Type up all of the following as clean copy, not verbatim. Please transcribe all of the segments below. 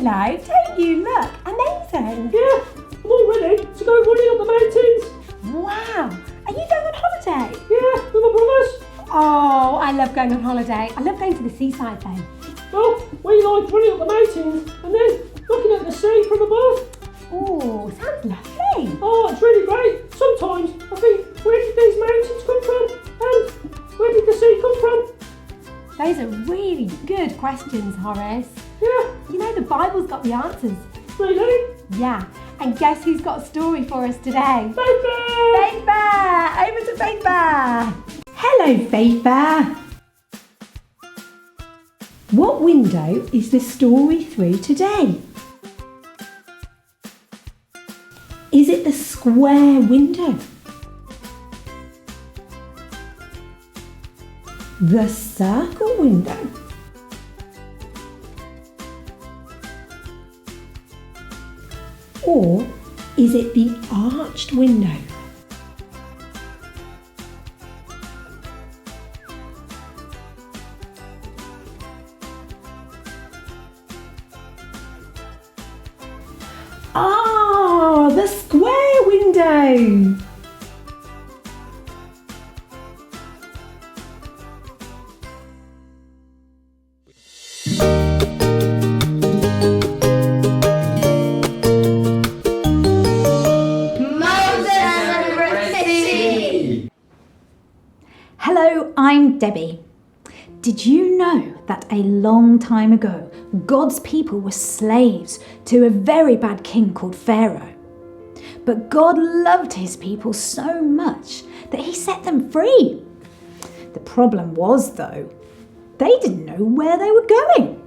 Hello, don't you look amazing? Yeah, I'm all ready to go running up the mountains. Wow, are you going on holiday? Yeah, with my brothers. Oh, I love going on holiday. I love going to the seaside though. Well, we like running up the mountains and then looking at the sea from above. Oh, sounds lovely. Oh, it's really great. Sometimes I think, where did these mountains come from? And where did the sea come from? Those are really good questions, Horace. Yeah. You know, the Bible's got the answers. Really? Yeah. And guess who's got a story for us today? Faith Bear! Faith Bear! Over to Faith Bear! Hello, Faith Bear! What window is the story through today? Is it the square window? The circle window? Or is it the arched window? Ah, the square window! Hello, I'm Debbie. Did you know that a long time ago, God's people were slaves to a very bad king called Pharaoh? But God loved his people so much that he set them free. The problem was, though, they didn't know where they were going.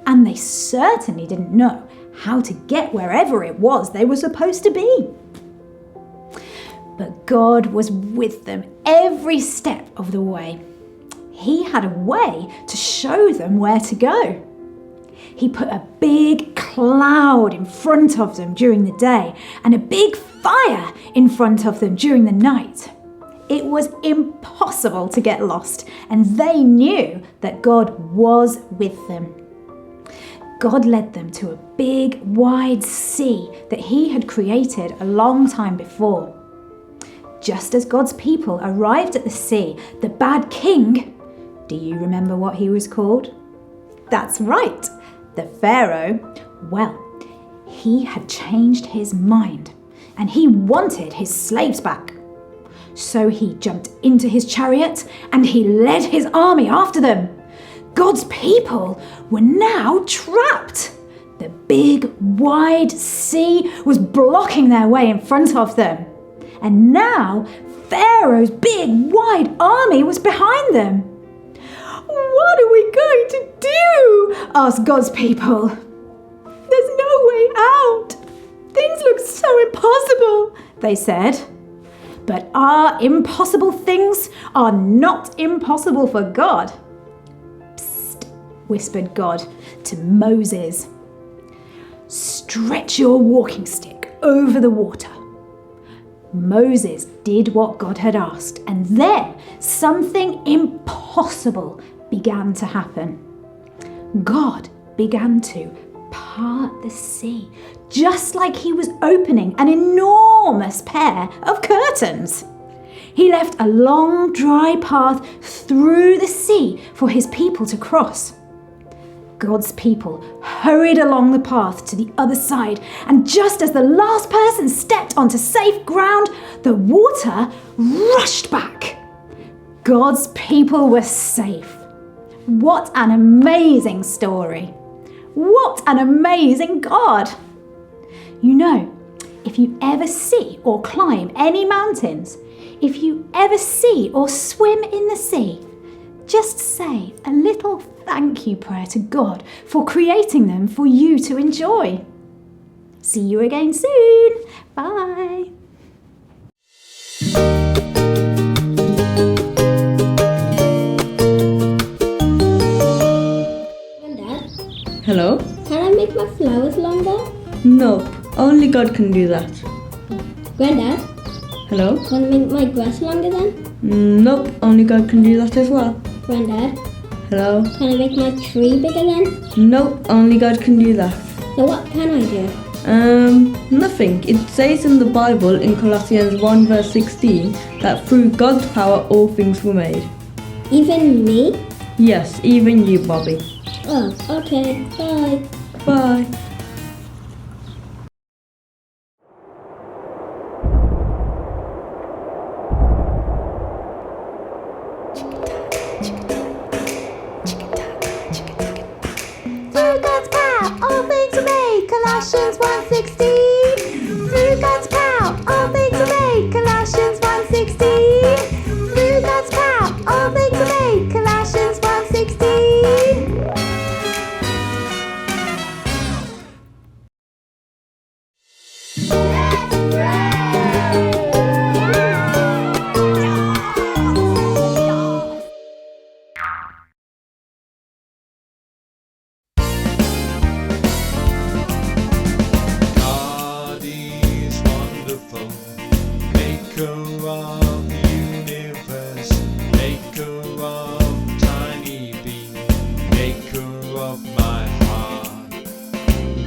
And they certainly didn't know how to get wherever it was they were supposed to be. But God was with them every step of the way. He had a way to show them where to go. He put a big cloud in front of them during the day and a big fire in front of them during the night. It was impossible to get lost, and they knew that God was with them. God led them to a big, wide sea that he had created a long time before. Just as God's people arrived at the sea, the bad king, do you remember what he was called? That's right, the Pharaoh. Well, he had changed his mind and he wanted his slaves back. So he jumped into his chariot and he led his army after them. God's people were now trapped. The big, wide sea was blocking their way in front of them. And now Pharaoh's big, wide army was behind them. What are we going to do? Asked God's people. There's no way out. Things look so impossible, they said. But our impossible things are not impossible for God. Psst, whispered God to Moses. Stretch your walking stick over the water. Moses did what God had asked, and then something impossible began to happen. God began to part the sea, just like he was opening an enormous pair of curtains. He left a long, dry path through the sea for his people to cross. God's people hurried along the path to the other side, and just as the last person stepped onto safe ground, the water rushed back. God's people were safe. What an amazing story! What an amazing God! You know, if you ever see or climb any mountains, if you ever see or swim in the sea, just say a little thank you prayer to God for creating them for you to enjoy. See you again soon. Bye. Granddad, Hello? can I make my flowers longer? Nope, only God can do that. Granddad, Hello? can I make my grass longer then? Nope, only God can do that as well. Granddad, Hello? Can I make my tree bigger then? Nope, only God can do that. So what can I do? Nothing. It says in the Bible in Colossians 1 verse 16 that through God's power all things were made. Even me? Yes, even you, Bobby. Oh, okay. Bye. Bye. Through God's power, all things are made. Colossians 1:16. Through God's power, all things are made. Colossians 1:16. Through God's power, all things are made. Colossians 1:16. God is wonderful, maker of the universe, maker of tiny being, maker of my heart.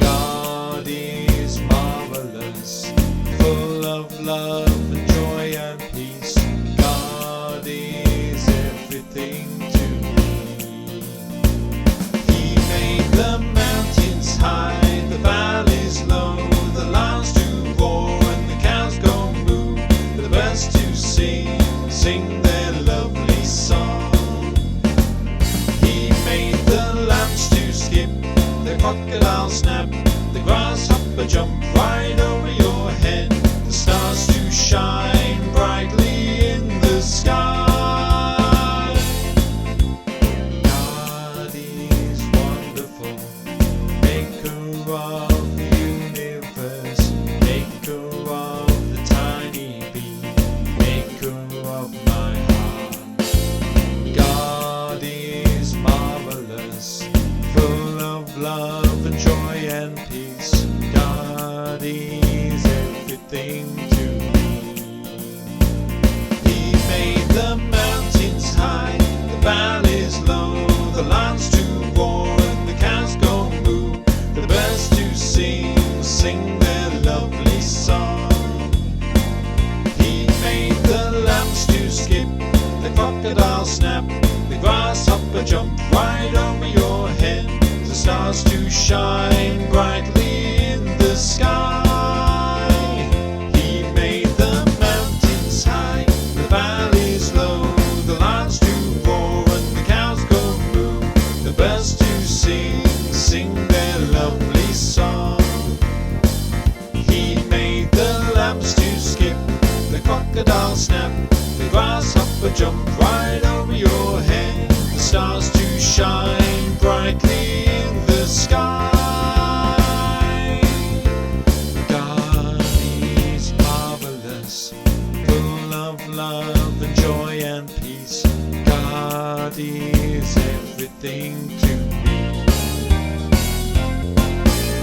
God is marvelous, full of love and joy and peace. God is everything to me. He made the mountains high, the valleys low, the lions to roar and the cows go moo, the birds to sing their lovely song. He made the lambs to skip, the crocodile snap, the grasshopper jump right over your head, the stars to shine brightly in the sky. God is wonderful, maker of the universe, maker of the tiny bee, maker of my heart. God is marvelous, full of love and joy and peace. God is everything to me. He made the mountains high, the valleys low, the lions to roar and the cows go moo, the birds to sing their lovely song. He made the lambs to skip, the crocodile snap, the grasshopper jump right over your head, the stars to shine brightly in the sky. He made the mountains high, the valleys low, the lions to roar and the cows go moo, the birds to sing their lovely song. He made the lambs to skip, the crocodile snap, the grasshopper jump right over your head, the stars to shine brightly in the sky. God is marvelous, full of love and joy and peace. God is everything to me.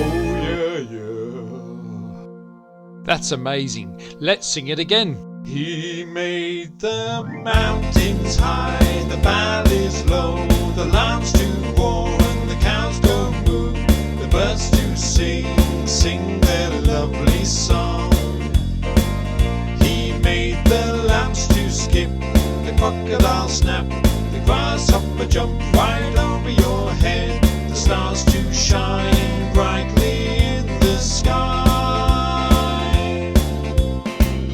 Oh yeah, yeah. That's amazing. Let's sing it again. He made the mountains high, the valleys low, the lions to roar and the cows go moo, the birds to sing their lovely song. He made the lambs to skip, the crocodile snap, the grasshopper jump right over your head, the stars to shine brightly in the sky.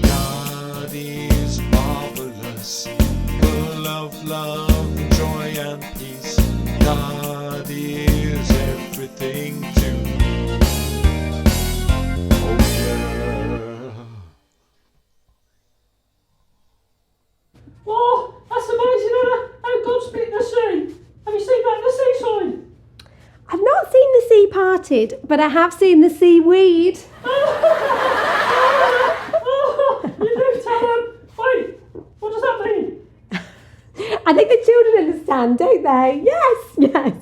God is marvelous, full of love and joy and peace. God is everything to me. Oh yeah. Oh, that's amazing, Anna. How God split the sea. Have you seen that at the seaside? I've not seen the sea parted, but I have seen the seaweed. Oh, you do tell them. Wait, what does that mean? I think the children understand, don't they? Yes, yes.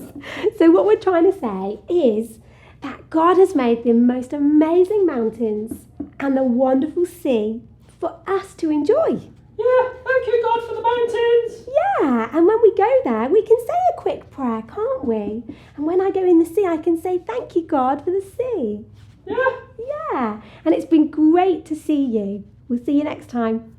So what we're trying to say is that God has made the most amazing mountains and the wonderful sea for us to enjoy. Yeah, thank you, God, for the mountains. Yeah, and when we go there, we can say a quick prayer, can't we? And when I go in the sea, I can say, thank you, God, for the sea. Yeah. Yeah. And it's been great to see you. We'll see you next time.